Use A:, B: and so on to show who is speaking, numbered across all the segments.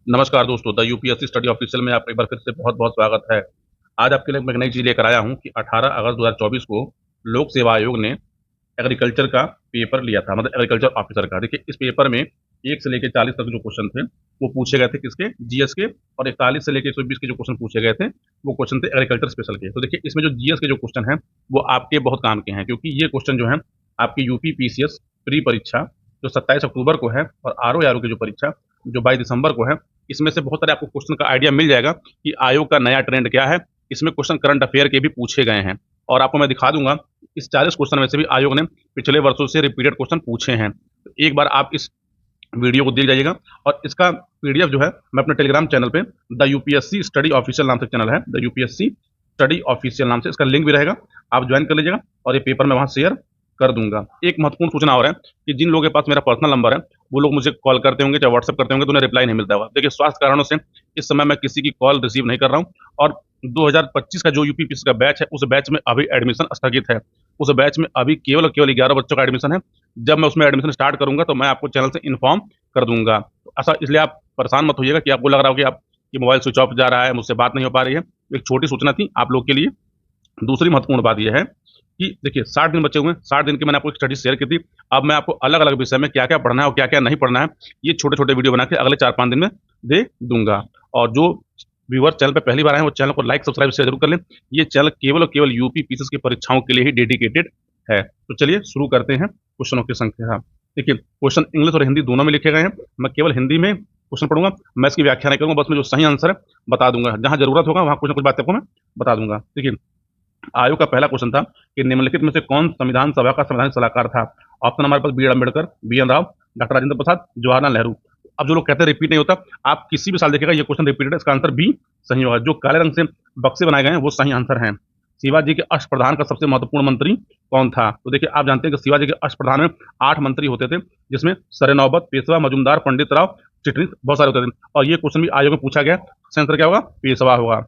A: नमस्कार दोस्तों, the UPSC study official में आपका एक बार फिर से बहुत-बहुत स्वागत है। आज आपके लिए मैं एक नई चीज़ लेकर आया हूँ कि 18 अगस्त 2024 को लोक सेवा आयोग ने एग्रीकल्चर का पेपर लिया था, मतलब एग्रीकल्चर ऑफिसर का। देखिए, इस पेपर में 1 से लेके 40 तक जो क्वेश्चन थे, वो पूछे गए थे किसके? जीएस के। और 41 से लेके 120 के जो क्वेश्चन पूछे गए थे, वो क्वेश्चन थे एग्रीकल्चर स्पेशल के। तो देखिए, इसमें जो जीएस के जो क्वेश्चन हैं, वो आपके बहुत काम के हैं, क्योंकि ये क्वेश्चन जो हैं, आपकी यूपी पीसीएस प्री परीक्षा जो 27 अक्टूबर को है, और आरओ की जो परीक्षा जो 22 दिसंबर को है, इसमें से बहुत सारे आपको क्वेश्चन का आइडिया मिल जाएगा कि आयोग का नया ट्रेंड क्या है। इसमें क्वेश्चन करंट अफेयर के भी पूछे गए हैं, और आपको मैं दिखा दूंगा इस 40 क्वेश्चन में से भी आयोग ने पिछले वर्षों से रिपीटेड क्वेश्चन पूछे हैं। तो एक बार आप इस वीडियो को देख जाइएगा, और इसका पीडीएफ जो है मैं अपने टेलीग्राम चैनल पे द यूपीएससी स्टडी ऑफिशियल नाम से चैनल है, द यूपीएससी स्टडी ऑफिशियल नाम से इसका लिंक भी रहेगा, आप ज्वाइन कर लीजिएगा। और ये पेपर मैं वहां शेयर कर दूंगा। एक महत्वपूर्ण सूचना और है कि जिन लोगों के पास मेरा पर्सनल नंबर है, वो लोग मुझे कॉल करते होंगे, चाहे व्हाट्सएप करते होंगे, तो उन्हें रिप्लाई नहीं मिलता होगा। देखिए, स्वास्थ्य कारणों से इस समय मैं किसी की कॉल रिसीव नहीं कर रहा हूँ। और 2025 का जो यूपीपीएससी का बैच है, उस बैच में अभी एडमिशन स्थगित है। उस बैच में अभी केवल और केवल 11 बच्चों का एडमिशन है। जब मैं उसमें एडमिशन स्टार्ट करूंगा तो मैं आपको चैनल से इन्फॉर्म कर दूंगा। तो ऐसा इसलिए आप परेशान मत होइएगा कि आपको लग रहा हो कि आप ये मोबाइल स्विच ऑफ जा रहा है, मुझसे बात नहीं हो पा रही है। एक छोटी सूचना थी आप लोग के लिए। दूसरी महत्वपूर्ण बात यह है कि देखिए, 60 दिन बचे हुए हैं। 60 दिन की मैंने आपको एक स्टडी शेयर की थी। अब मैं आपको अलग अलग विषय में क्या क्या पढ़ना है और क्या क्या नहीं पढ़ना है, ये छोटे छोटे वीडियो बना के अगले 4-5 दिन में दे दूंगा। और जो व्यूअर चैनल पे पहली बार आए हैं, वो चैनल को लाइक सब्सक्राइब शेयर जरूर कर लें। ये चैनल केवल और केवल यूपी पीसीएस की परीक्षाओं के लिए ही डेडिकेटेड है। तो चलिए शुरू करते हैं क्वेश्चनों की संख्या। देखिए, क्वेश्चन इंग्लिश और हिंदी दोनों में लिखे गए हैं। मैं केवल हिंदी में क्वेश्चन पढ़ूंगा, मैं इसकी व्याख्या नहीं करूंगा, बस मैं जो सही आंसर है बता दूंगा। जहां जरूरत होगा वहां कुछ ना कुछ बातें आपको मैं बता दूंगा। देखिए, आयोग का पहला क्वेश्चन था कि निम्नलिखित में से कौन संविधान सभा का संवैधानिक सलाहकार था? ऑप्शन हमारे पास B R Ambedkar, B N Rau, doctor Rajendra Prasad, Jawaharlal Nehru. अब जो लोग कहते हैं रिपीट नहीं होता, आप किसी भी साल देखिएगा ये क्वेश्चन रिपीटेड है, इसका आंसर बी सही होगा। जो काले रंग से बक्से बनाए गए हैं वो सही आंसर हैं। शिवाजी के अष्टप्रधान का सबसे महत्वपूर्ण मंत्री कौन था? तो देखिए, आप जानते हैं कि शिवाजी के अष्टप्रधान में 8 मंत्री होते थे, जिसमें सरे नौबत, पेशवा, मजूमदार, पंडित राव, चिटनीस, बहुत सारे होते थे। और ये क्वेश्चन भी आयोग में पूछा गया, इसका आंसर क्या होगा? पेशवा होगा।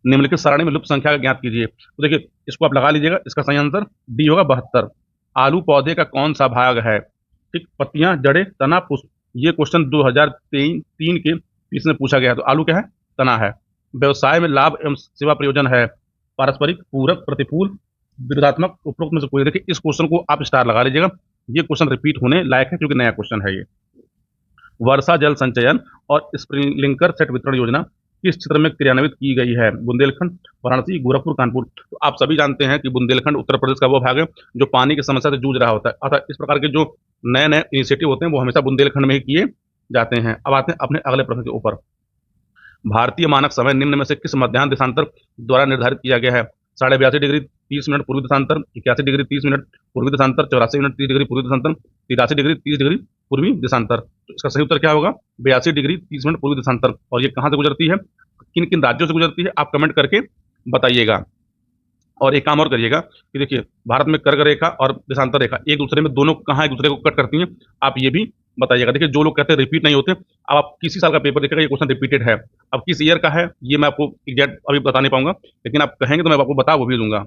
A: निम्नलिखित सारणी में लुप्त संख्या का ज्ञात कीजिए। तो देखिए, इसको आप लगा लीजिएगा, इसका सही आंसर डी होगा, 72। आलू पौधे का कौन सा भाग है? ठीक, पत्तियां, जड़ें, तना, पुष्प। ये क्वेश्चन 2003 के पीस में पूछा गया है। तो आलू क्या है? तना है। व्यवसाय में लाभ एवं सेवा प्रयोजन है पारस्परिक, पूरक, प्रतिकूल, विरोधात्मक, उपरोक्त में से कोई। देखिए, इस क्वेश्चन को आप स्टार लगा लीजिएगा, ये क्वेश्चन रिपीट होने लायक है क्योंकि नया क्वेश्चन है ये। वर्षा जल संचयन और स्प्रिंकलर सेट वितरण योजना किस क्षेत्र में क्रियान्वित की गई है? बुंदेलखंड, वाराणसी, गोरखपुर, कानपुर। तो आप सभी जानते हैं कि बुंदेलखंड उत्तर प्रदेश का वो भाग है जो पानी की समस्या से जूझ रहा होता है। अतः इस प्रकार के जो नए नए इनिशिएटिव होते हैं वो हमेशा बुंदेलखंड में ही किए जाते हैं। अब आते हैं अपने अगले प्रश्न के ऊपर। भारतीय मानक समय निम्न में से किस मध्याह्न देशांतर द्वारा निर्धारित किया गया है? 82.5 डिग्री 30 मिनट पूर्वी देशांतर, 81 डिग्री 30 मिनट पूर्वी देशांतर, 84 मिनट 30 डिग्री पूर्वी देशांतर, 83 डिग्री 30 डिग्री पूर्वी देशांतर। तो इसका सही उत्तर क्या होगा? 82 डिग्री 30 मिनट पूर्वी देशांतर। और ये कहाँ से गुजरती है, किन किन राज्यों से गुजरती है, आप कमेंट करके बताइएगा। और एक काम और करिएगा कि देखिए, भारत में कर्क रेखा और देशांतर रेखा एक दूसरे में दोनों कहाँ एक दूसरे को कट करती हैं, आप ये भी बताइएगा। देखिए, जो लोग कहते हैं रिपीट नहीं होते, अब आप किसी साल का पेपर देखिएगा ये क्वेश्चन रिपीटेड है। अब किस ईयर का है ये मैं आपको एग्जैक्ट अभी बता नहीं पाऊंगा, लेकिन आप कहेंगे तो मैं आपको बता वो भी दूंगा।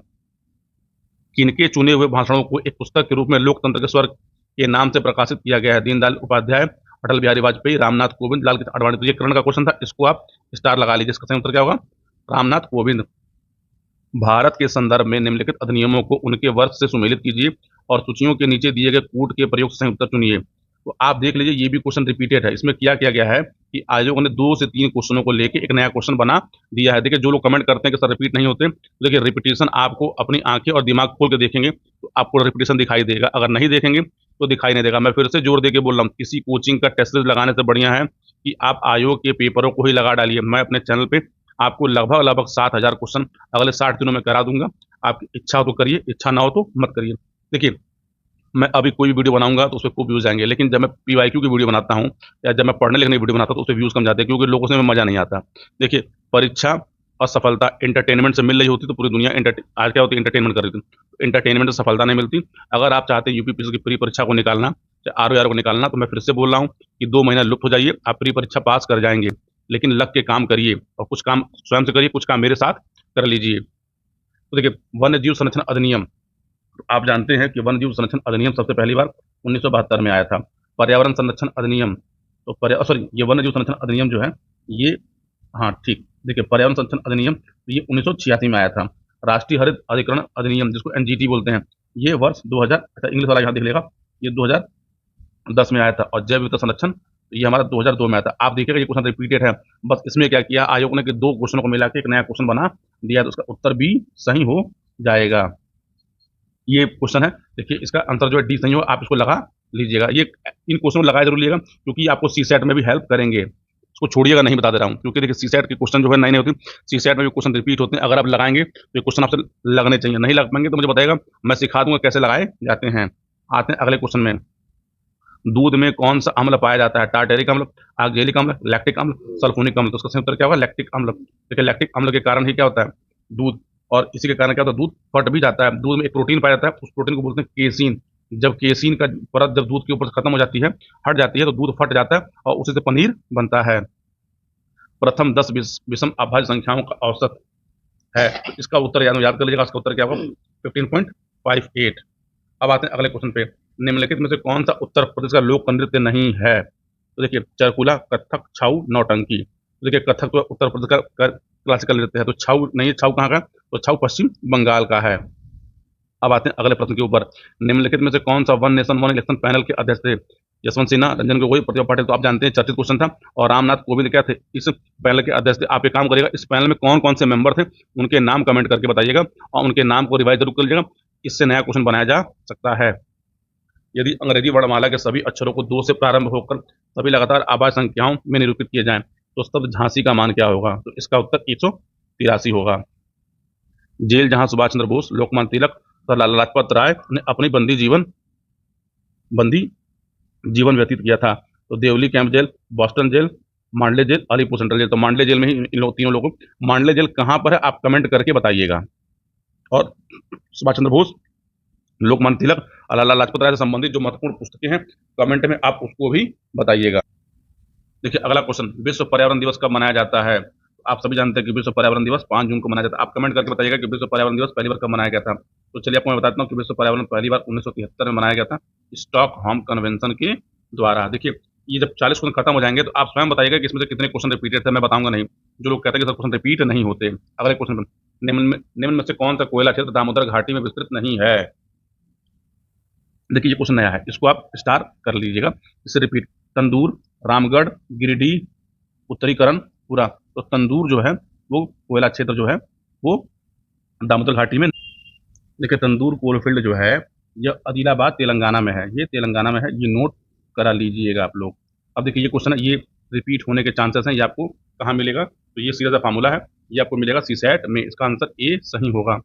A: किनके चुने हुए भाषणों को एक पुस्तक के रूप में लोकतंत्र के स्वर के नाम से प्रकाशित किया गया है? दीनदयाल उपाध्याय, अटल बिहारी वाजपेयी, रामनाथ कोविंद, लाल कृष्ण आडवाणी। तो ये करण का क्वेश्चन था, इसको आप स्टार लगा लीजिए। इसका सही उत्तर क्या होगा? रामनाथ कोविंद। भारत के संदर्भ में निम्नलिखित अधिनियमों को उनके वर्ष से सुमेलित कीजिए और सूचियों के नीचे दिए गए कूट के प्रयोग से सही उत्तर चुनिए। तो आप देख लीजिए, ये भी क्वेश्चन रिपीटेड है। इसमें क्या किया गया है कि आयोग ने 2 से 3 क्वेश्चनों को लेके एक नया क्वेश्चन बना दिया है। देखिए, जो लोग कमेंट करते हैं कि सर रिपीट नहीं होते, तो देखिए, रिपीटेशन आपको अपनी आंखें और दिमाग खोल के देखेंगे तो आपको रिपीटेशन दिखाई देगा। अगर नहीं देखेंगे तो दिखाई नहीं देगा। मैं फिर से जोर देके बोल रहा हूँ, किसी कोचिंग का टेस्ट सीरीज लगाने से बढ़िया है कि आप आयोग के पेपरों को ही लगा डालिए। मैं अपने चैनल पे आपको लगभग लगभग 7,000 क्वेश्चन अगले 60 दिनों में करा दूंगा। आपकी इच्छा हो तो करिए, इच्छा ना हो तो मत करिए। देखिए, मैं अभी कोई भी वीडियो बनाऊंगा तो उसपे खूब व्यूज आएंगे, लेकिन जब मैं पीवाईक्यू की वीडियो बनाता हूँ या जब मैं पढ़ने लिखने की वीडियो बनाता हूँ तो उसपे व्यूज कम जाते हैं, क्योंकि लोगों से मजा नहीं आता। देखिए, परीक्षा और सफलता एंटरटेनमेंट से मिल रही होती तो पूरी दुनिया आज क्या होती है, एंटरटेनमेंट कर रही थी। एंटरटेनमेंट से सफलता नहीं मिलती। अगर आप चाहते हैं यूपीपीएससी की प्री परीक्षा को निकालना, आर को निकालना, तो मैं फिर से बोल रहा हूँ कि 2 महीना लुप्त हो जाइए, आप प्री परीक्षा पास कर जाएंगे। लेकिन लग के काम करिए और कुछ काम स्वयं से करिए, कुछ काम मेरे साथ कर लीजिए। तो देखिए, वन्य जीव संरक्षण अधिनियम, तो आप जानते हैं कि वन्य जीव संरक्षण अधिनियम सबसे पहली बार 1972 में आया था। पर्यावरण संरक्षण अधिनियम तो सॉरी, ये वन्य जीव संरक्षण अधिनियम जो है ये, हाँ ठीक, देखिए पर्यावरण संरक्षण अधिनियम ये 1986 में आया था। राष्ट्रीय हरित अधिकरण अधिनियम जिसको एनजीटी बोलते हैं, ये वर्ष 2000, अच्छा इंग्लिश वाला यहाँ देख लेगा, ये 2010 में आया था। और जैव विविधता संरक्षण ये हमारा 2002 में आया था। आप देखिएगा ये क्वेश्चन रिपीटेड है, बस इसमें क्या किया आयोग ने कि दो क्वेश्चनों को मिला के एक नया क्वेश्चन बना दिया, तो उसका उत्तर बी सही हो जाएगा। ये क्वेश्चन है, देखिए इसका आंसर जो है डी सही हो, आप इसको लगा लीजिएगा। ये इन क्वेश्चन को लगाए जरूर लीजिएगा, क्योंकि ये आपको सी सेट में भी हेल्प करेंगे। इसको छोड़िएगा नहीं, बता दे रहा हूँ, क्योंकि देखिए सी सेट के क्वेश्चन जो है नए नए होते हैं, सी सेट में भी क्वेश्चन रिपीट होते हैं। अगर आप लगाएंगे तो ये क्वेश्चन आपसे लगने चाहिए, नहीं लग पाएंगे तो मुझे बताएगा, मैं सिखा दूंगा कैसे लगाए जाते हैं। आते हैं अगले क्वेश्चन में। दूध में कौन सा अम्ल पाया जाता है? टार्टेरिक अम्ल, ऑक्जेलिक अम्ल, लैक्टिक अम्ल, सल्फोनिक अम्ल। तो उसका सही उत्तर क्या होगा? लैक्टिक अम्ल। देखिए लैक्टिक अम्ल के कारण ही क्या होता है? दूध, और इसी के कारण क्या होता है? दूध फट भी जाता है। दूध में एक प्रोटीन पाया जाता है, उस प्रोटीन को बोलते हैं केसीन। जब केसीन का परत जब दूध के ऊपर से खत्म हो जाती है, हट जाती है, तो दूध फट जाता है और उसी से पनीर बनता है। प्रथम 10 विषम अभाज्य संख्याओं का औसत है, तो इसका उत्तर याद कर लीजिएगा। इसका उत्तर क्या होगा? 15.58। अब आते हैं अगले क्वेश्चन पे। निम्नलिखित में से कौन सा उत्तर प्रदेश का लोक नृत्य नहीं है? तो देखिए चरकुला, कथक, छाऊ, नौटंकी। तो देखिए कथक तो उत्तर प्रदेश का क्लासिकल नृत्य है, तो छाऊ नहीं है। छाऊ कहाँ का है? तो छाऊ पश्चिम बंगाल का है। अब आते हैं अगले प्रश्न के ऊपर। निम्नलिखित में से कौन सा one nation one election panel के अध्यक्ष थे? यशवंत सिन्हा, रंजन गोगोई, प्रतिभा पाटिल। तो आप जानते हैं चर्चित क्वेश्चन था। और रामनाथ कोविंद क्या थे? इस पैनल के अध्यक्ष थे। आप एक काम करिएगा, इस पैनल में कौन कौन से मेंबर थे उनके नाम कमेंट करके बताइएगा, और उनके नाम को रिवाइज जरूर कर लीजिएगा, इससे नया क्वेश्चन बनाया जा सकता है। यदि अंग्रेजी वर्णमाला के सभी अक्षरों को 2 से प्रारंभ होकर सभी लगातार आवाज संख्याओं में निरूपित किए जाएं, तो तब झांसी का मान क्या होगा? तो इसका उत्तर 183 होगा। जेल जहां सुभाष चंद्र बोस, लोकमान्य तिलक तथा लाला लाजपत राय ने अपनी बंदी जीवन व्यतीत किया था? तो Deoli camp jail, Boston jail, Mandalay jail, Alipur central jail. तो मांडले जेल में ही इन लोग तीनों लोगों को। मांडले जेल कहाँ पर है आप कमेंट करके बताइएगा। और सुभाष चंद्र बोस, लोकमान्य तिलक, लाला लाजपत राय से संबंधित जो महत्वपूर्ण पुस्तकें हैं, कमेंट में आप उसको भी बताइएगा। देखिए अगला क्वेश्चन, विश्व पर्यावरण दिवस कब मनाया जाता है? आप सभी जानते हैं कि विश्व पर्यावरण दिवस 5 जून को मनाया जाता है। आप कमेंट करके बताइएगा कि विश्व पर्यावरण दिवस पहली बार कब मनाया गया था। तो चलिए आपको मैं बताता हूँ कि विश्व पर्यावरण पहली बार 1973 में मनाया गया था, स्टॉकहोम कन्वेंशन के द्वारा। देखिए ये जब 40 क्वेश्चन खत्म हो जाएंगे तो आप स्वयं बताइएगा कि इसमें से कितने क्वेश्चन रिपीटेड थे। मैं बताऊंगा नहीं, जो लोग कहते हैं कि सर क्वेश्चन रिपीट नहीं होते। अगले क्वेश्चन, निम्न में से कौन सा कोयला क्षेत्र दामोदर घाटी में विस्तृत नहीं है? देखिए ये क्वेश्चन नया है, इसको आप स्टार कर लीजिएगा, इसे रिपीट। तंदूर, रामगढ़, गिरिडीह, उत्तरीकरण, पूरा। तो तंदूर जो है वो कोयला क्षेत्र जो है वो दामोदर घाटी में। देखिए तंदूर कोलफील्ड जो है यह आदिलाबाद तेलंगाना में है, ये तेलंगाना में है, ये नोट करा लीजिएगा आप लोग। अब देखिए ये क्वेश्चन है, ये रिपीट होने के चांसेस हैं। ये आपको कहाँ मिलेगा? तो ये सीधा सा फार्मूला है, ये आपको मिलेगा सी सेट में। इसका आंसर ए सही होगा।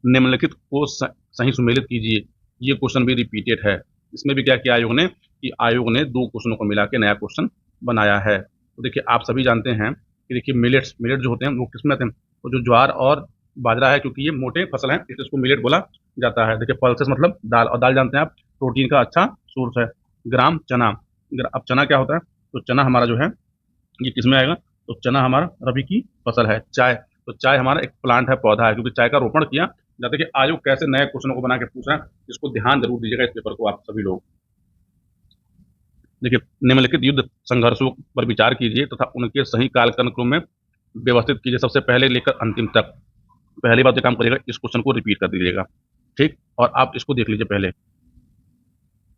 A: निम्नलिखित को सही सुमेलित कीजिए। ये क्वेश्चन भी रिपीटेड है। इसमें भी क्या किया आयोग ने कि आयोग ने 2 क्वेश्चनों को मिला के नया क्वेश्चन बनाया है। तो देखिए आप सभी जानते हैं कि देखिए मिलेट जो होते हैं वो किसमें आते हैं? तो जो ज्वार और बाजरा है, क्योंकि ये मोटे फसल हैं इसलिए इसको मिलेट बोला जाता है। देखिए पल्सेस मतलब दाल, और दाल जानते हैं आप प्रोटीन का अच्छा सोर्स है। ग्राम चना, अब चना क्या होता है? तो चना हमारा जो है ये किसमें आएगा? तो चना हमारा रबी की फसल है। चाय, तो चाय हमारा एक प्लांट है, पौधा है, क्योंकि चाय का रोपण किया जाता है। कि आयोग कैसे नए क्वेश्चनों को बना के पूछ रहे हैं, इसको ध्यान जरूर दीजिएगा इस पेपर को आप सभी लोग। देखिए निम्नलिखित युद्ध संघर्षों पर विचार कीजिए तथा उनके सही कालक्रम में व्यवस्थित कीजिए, सबसे पहले लेकर अंतिम तक। पहली बात, काम करिएगा इस क्वेश्चन को रिपीट कर दीजिएगा, ठीक। और आप इसको देख लीजिए पहले।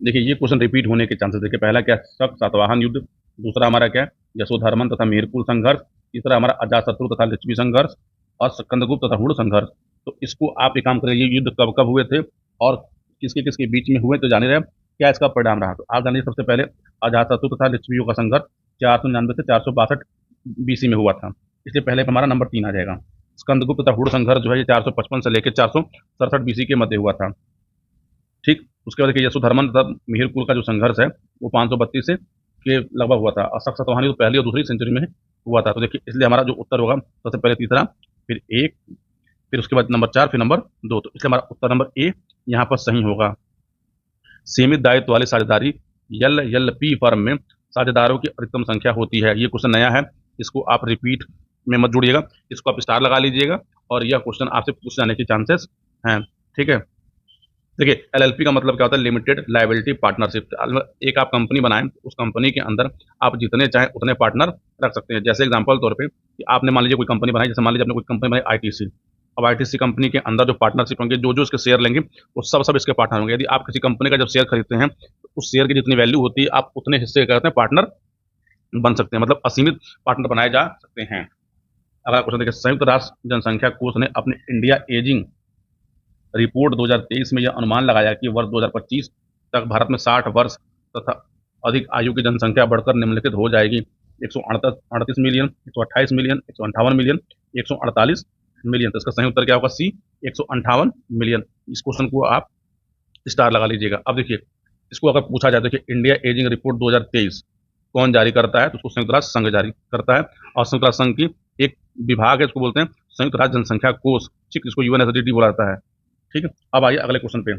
A: देखिए ये क्वेश्चन रिपीट होने के चांसेस। देखिए पहला क्या? शक सातवाहन युद्ध। दूसरा हमारा क्या? यशोधर्मन तथा मेहरकुल संघर्ष। तीसरा हमारा अजातशत्रु तथा लिच्छवी संघर्ष। और स्कंदगुप्त तथा हुड़ संघर्ष। तो इसको आप एक काम करिए, ये युद्ध कब कब हुए थे और किसके किसके बीच में हुए, तो जाने रहे क्या इसका परिणाम रहा। तो आप जानिए सबसे पहले अजातशत्रु तथा लिच्छवियों का संघर्ष 499 से 462 बीसी में हुआ था, इसलिए पहले हमारा नंबर 3 आ जाएगा। स्कंदगुप्त तथा हुड़ संघर्ष जो है ये 455 से लेकर 467 बीसी के मध्य हुआ था, ठीक। उसके बाद देखिए यशोधर्मन तथा मिहिरकुल का जो संघर्ष है वो 532 से के लगभग हुआ था, और शक सातवाहन तो पहली और दूसरी सेंचुरी में हुआ था। तो देखिए इसलिए हमारा जो उत्तर होगा सबसे पहले तीसरा, फिर 1, फिर उसके बाद नंबर 4, फिर नंबर 2। तो इसलिए हमारा उत्तर नंबर ए यहाँ पर सही होगा। सीमित दायित्व वाली साझेदारी एल फर्म में साझेदारों की अधिकतम संख्या होती है। ये क्वेश्चन नया है, इसको आप रिपीट में मत जोड़िएगा, इसको आप स्टार लगा लीजिएगा, और यह क्वेश्चन आपसे पूछ जाने के चांसेस हैं, ठीक है। देखिए, एलएलपी का मतलब क्या होता है? Limited liability partnership. एक आप कंपनी बनाएँ, उस कंपनी के अंदर आप जितने चाहें उतने पार्टनर रख सकते हैं। जैसे एग्ज़ाम्पल तौर पे कि आपने मान लीजिए कोई कंपनी बनाई, जैसे मान लीजिए आपने कोई कंपनी बनाई आईटीसी। अब आईटीसी कंपनी के अंदर जो पार्टनरशिप होंगे, जो-जो इसके शेयर लेंगे, वो सब-सब इसके पार्टनर होंगे। यदि आप किसी कंपनी का जब शेयर खरीदते हैं, तो उस शेयर की जितनी वैल्यू होती है, आप उतने हिस्से क्या कहते हैं पार्टनर बन सकते हैं, मतलब असीमित पार्टनर बनाए जा सकते हैं। अगला क्वेश्चन देखिए, संयुक्त राष्ट्र जनसंख्या कोष ने अपने इंडिया एजिंग रिपोर्ट 2023 में यह अनुमान लगाया कि वर्ष 2025 तक भारत में 60 वर्ष तथा अधिक आयु की जनसंख्या बढ़कर निम्नलिखित हो जाएगी: 138 मिलियन, 128 मिलियन, 158 मिलियन, 148 मिलियन। तो इसका सही उत्तर क्या होगा? सी, 158 मिलियन। इस क्वेश्चन को आप स्टार लगा लीजिएगा। अब देखिए, इसको अगर पूछा जाए, देखिए इंडिया एजिंग रिपोर्ट 2023 कौन जारी करता है? तो उसको संयुक्त राष्ट्र संघ जारी करता है, और संयुक्त राष्ट्र संघ की एक विभाग है, इसको बोलते हैं संयुक्त राष्ट्र जनसंख्या कोष, ठीक, इसको यूएनएसडीटी बोला जाता है। ठीक है। अब आइए अगले क्वेश्चन पे,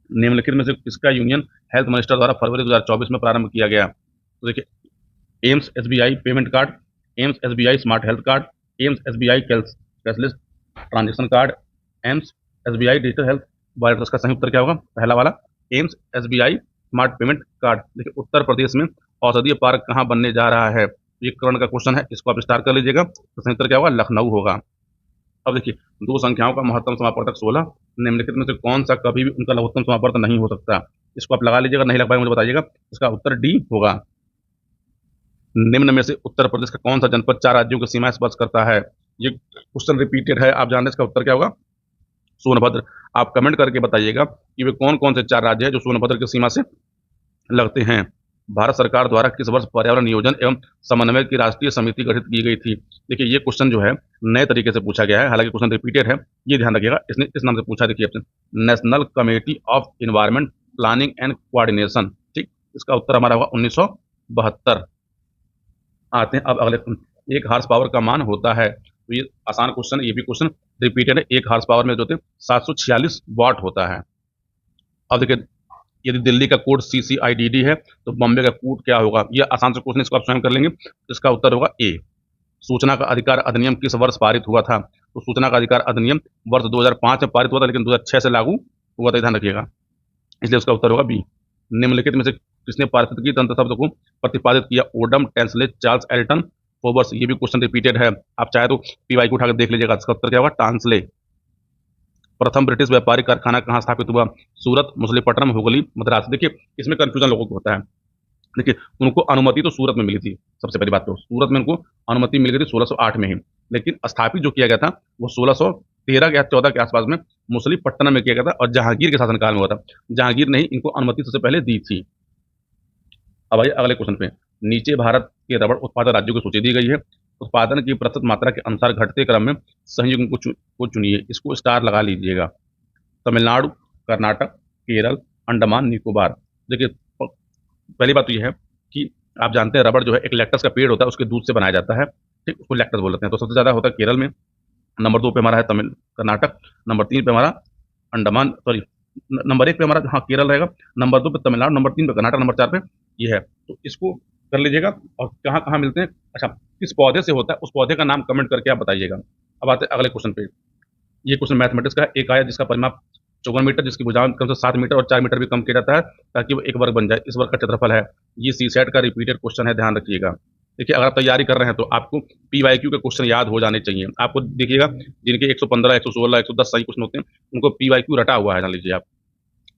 A: निम्नलिखित में से किसका यूनियन हेल्थ मिनिस्टर द्वारा फरवरी 2024 में प्रारंभ किया गया? तो देखिए, AIIMS SBI payment card, AIIMS SBI smart health card, AIIMS SBI cashless transaction card, AIIMS SBI digital health wallet. इसका सही उत्तर क्या होगा? पहला वाला, AIIMS SBI smart payment card. देखिए, उत्तर प्रदेश में औषधीय पार्क कहाँ बनने जा रहा है? ये करंट का क्वेश्चन है, इसको आप स्टार कर लीजिएगा। तो सही उत्तर क्या होगा? लखनऊ होगा। अब देखिए, दो संख्याओं का महत्तम समापवर्तक 16, निम्नलिखित में से कौन सा कभी भी उनका लघुत्तम समापवर्तक नहीं हो सकता? इसको आप लगा लीजिएगा, नहीं लग पाए मुझे बताइएगा। इसका उत्तर डी होगा। निम्न में से उत्तर प्रदेश का कौन सा जनपद 4 राज्यों की सीमाएं स्पर्श करता है? ये क्वेश्चन रिपीटेड है, आप जानते हैं इसका उत्तर क्या होगा? सोनभद्र। आप कमेंट करके बताइएगा कि वे कौन कौन से 4 राज्य हैं जो सोनभद्र की सीमा से लगते हैं। भारत सरकार द्वारा किस वर्ष पर्यावरण नियोजन एवं समन्वय की राष्ट्रीय समिति गठित की गई थी? देखिए, ये क्वेश्चन जो है नए तरीके से पूछा गया है, हालांकि क्वेश्चन रिपीटेड है, ये ध्यान रखिएगा। इसने इस नाम से पूछा, देखिए आपसे, national committee of environment planning and coordination. ठीक, इसका उत्तर हमारा होगा 1972। आते हैं अब अगले, एक हार्स पावर का मान होता है, तो ये आसान क्वेश्चन, ये भी क्वेश्चन रिपीटेड है। एक हार्स पावर में जो होते हैं 746 वाट होता है। अब देखिए, यदि दिल्ली का कोड CCIDD है, तो बॉम्बे का कोड क्या होगा? ये आसान से क्वेश्चन, इसको आप स्वयं कर लेंगे। इसका उत्तर होगा ए। सूचना का अधिकार अधिनियम किस वर्ष पारित हुआ था? तो सूचना का अधिकार अधिनियम वर्ष 2005 में पारित हुआ था, लेकिन 2006 से लागू हुआ था, ध्यान रखिएगा। इसलिए उसका उत्तर होगा बी। निम्नलिखित में से किसने पारिस्थितिकी तंत्र शब्द को प्रतिपादित किया? Odum, Tansley, Charles Elton, Forbes. ये भी क्वेश्चन रिपीटेड है, आप चाहे तो पीवाई को उठाकर देख लीजिएगा। इसका उत्तर क्या होगा? टांसले। प्रथम ब्रिटिश व्यापारिक कारखाना कहाँ स्थापित हुआ? सूरत, मछलीपट्टनम, हुगली, मद्रास। देखिए, इसमें कंफ्यूजन लोगों को होता है। देखिए, उनको अनुमति तो सूरत में मिली थी, सबसे पहली बात तो सूरत में उनको अनुमति मिल गई थी 1608 में ही, लेकिन स्थापित जो किया गया था वो 1613 या 14 के आसपास में मछलीपट्टनम में किया गया था, और जहांगीर के शासनकाल में हुआ था। जहांगीर ने ही इनको अनुमति सबसे पहले दी थी। अब आइए अगले क्वेश्चन पे, नीचे भारत के रबड़ उत्पादक राज्यों की सूची दी गई है, उत्पादन की प्रतिशत मात्रा के अनुसार घटते क्रम में सही युग्म को चुनिए। इसको स्टार लगा लीजिएगा। तमिलनाडु, कर्नाटक, केरल, अंडमान निकोबार। देखिए, पहली बात तो यह है कि आप जानते हैं रबड़ जो है एक लैक्टस का पेड़ होता है, उसके दूध से बनाया जाता है, ठीक, उसको लैक्टस बोलते हैं। तो सबसे ज़्यादा होता है केरल में, नंबर 2 पे हमारा है तमिल कर्नाटक, नंबर 3 पे हमारा अंडमान, सॉरी, नंबर 1 पे हमारा, हाँ, केरल रहेगा, नंबर 2 पे तमिलनाडु, नंबर 3 पे कर्नाटक, नंबर 4 पे ये है। तो इसको कर लीजिएगा। और कहाँ कहाँ मिलते हैं, अच्छा, किस पौधे से होता है, उस पौधे का नाम कमेंट करके आप बताइएगा। अब आते हैं अगले क्वेश्चन पे। ये क्वेश्चन मैथमेटिक्स का है। एक आया जिसका परिमाप 54 मीटर, जिसकी भुजाएं कम से 7 मीटर और 4 मीटर भी कम किया जाता है, ताकि वो एक वर्ग बन जाए, इस वर्ग का क्षेत्रफल है। ये सीसेट का रिपीटेड क्वेश्चन है, ध्यान रखिएगा। देखिए, अगर आप तैयारी कर रहे हैं तो आपको PYQ के क्वेश्चन याद हो जाने चाहिए। आपको देखिएगा, जिनके 115, 116, 110 सही क्वेश्चन होते हैं, उनको PYQ रटा हुआ है, जान लीजिए आप।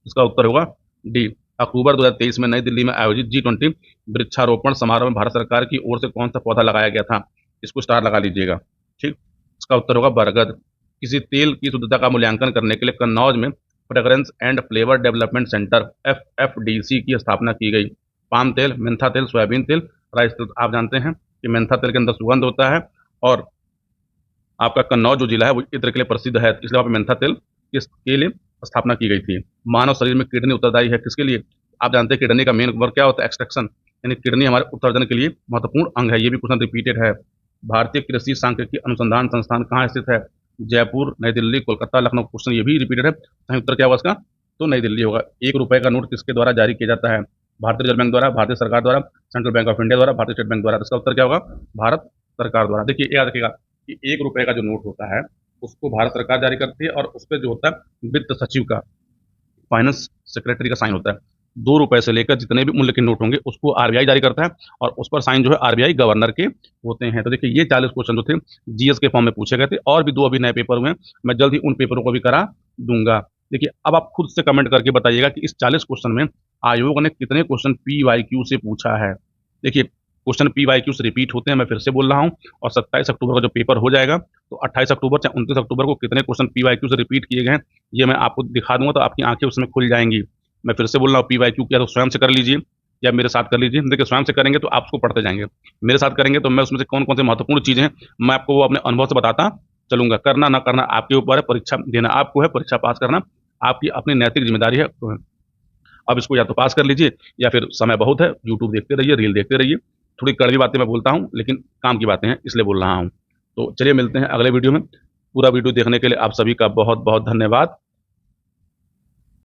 A: इसका उत्तर होगा डी। अक्टूबर 2023 में नई दिल्ली में आयोजित G20 वृक्षारोपण समारोह में भारत सरकार की ओर से कौन सा पौधा लगाया गया था? इसको स्टार लगा लीजिएगा। ठीक, इसका उत्तर होगा बरगद। किसी तेल की शुद्धता का मूल्यांकन करने के लिए कन्नौज में fragrance and flavour development centre FFDC की स्थापना की गई। पाम तेल, मेंथा तेल, सोयाबीन तेल, राइस तेल। आप जानते हैं कि मेंथा तेल के अंदर सुगंध होता है, और आपका कन्नौज जो जिला है वो इत्र के लिए प्रसिद्ध है, इसलिए वहाँ पे मेंथा तेल किसके लिए स्थापना की गई थी? मानव शरीर में किडनी उत्तरदायी है किसके लिए? आप जानते हैं किडनी का मेन वर्क क्या होता है? एक्सट्रैक्शन, यानी किडनी हमारे उत्सर्जन के लिए महत्वपूर्ण अंग है। ये भी क्वेश्चन रिपीटेड है। भारतीय कृषि सांख्यिकी अनुसंधान संस्थान कहाँ स्थित है? जयपुर, नई दिल्ली, कोलकाता, लखनऊ। क्वेश्चन ये भी रिपीटेड है, सही उत्तर क्या होगा इसका? तो नई दिल्ली होगा। 1 रुपए का नोट किसके द्वारा जारी किया जाता है? भारतीय रिजर्व बैंक द्वारा, भारतीय सरकार द्वारा, सेंट्रल बैंक ऑफ इंडिया द्वारा, भारतीय स्टेट बैंक द्वारा। इसका उत्तर क्या होगा? भारत सरकार द्वारा। देखिए, याद रखिएगा कि 1 रुपए का जो नोट होता है उसको भारत सरकार जारी करती है, और उस पर जो होता है वित्त सचिव का फाइनेंस सेक्रेटरी का साइन होता है। 2 रुपए से लेकर जितने भी मूल्य के नोट होंगे उसको आरबीआई जारी करता है और उस पर साइन जो है आरबीआई गवर्नर के होते हैं। तो देखिए ये 40 क्वेश्चन जो थे जीएस के फॉर्म में पूछे गए थे और भी 2 अभी नए पेपर हुए हैं, मैं जल्द ही उन पेपरों को भी करा दूंगा। देखिए अब आप खुद से कमेंट करके बताइएगा कि इस 40 क्वेश्चन में आयोग ने कितने क्वेश्चन पीवाईक्यू से पूछा है। देखिए क्वेश्चन पीवाईक्यू से रिपीट होते हैं, मैं फिर से बोल रहा हूँ, और 27 अक्टूबर का जो पेपर हो जाएगा तो 28 अक्टूबर या 29 अक्टूबर को कितने क्वेश्चन पीवाईक्यू से रिपीट किए गए हैं ये मैं आपको दिखा दूंगा, तो आपकी आंखें उसमें खुल जाएंगी। मैं फिर से बोल रहा हूँ, पीवाईक्यू या तो स्वयं से कर लीजिए या मेरे साथ कर लीजिए। देखिए स्वयं से करेंगे तो आप उसको पढ़ते जाएंगे, मेरे साथ करेंगे तो मैं उसमें से कौन कौन से महत्वपूर्ण चीज़ें हैं मैं आपको वो अपने अनुभव से बताता चलूंगा। करना ना करना आपके ऊपर है, परीक्षा देना आपको है, परीक्षा पास करना आपकी अपनी नैतिक जिम्मेदारी है। तो अब इसको या तो पास कर लीजिए या फिर समय बहुत है, यूट्यूब देखते रहिए, रील देखते रहिए। थोड़ी कड़वी बातें मैं बोलता हूँ लेकिन काम की बातें हैं इसलिए बोल रहा हूँ। तो चलिए मिलते हैं अगले वीडियो में। पूरा वीडियो देखने के लिए आप सभी का बहुत बहुत धन्यवाद।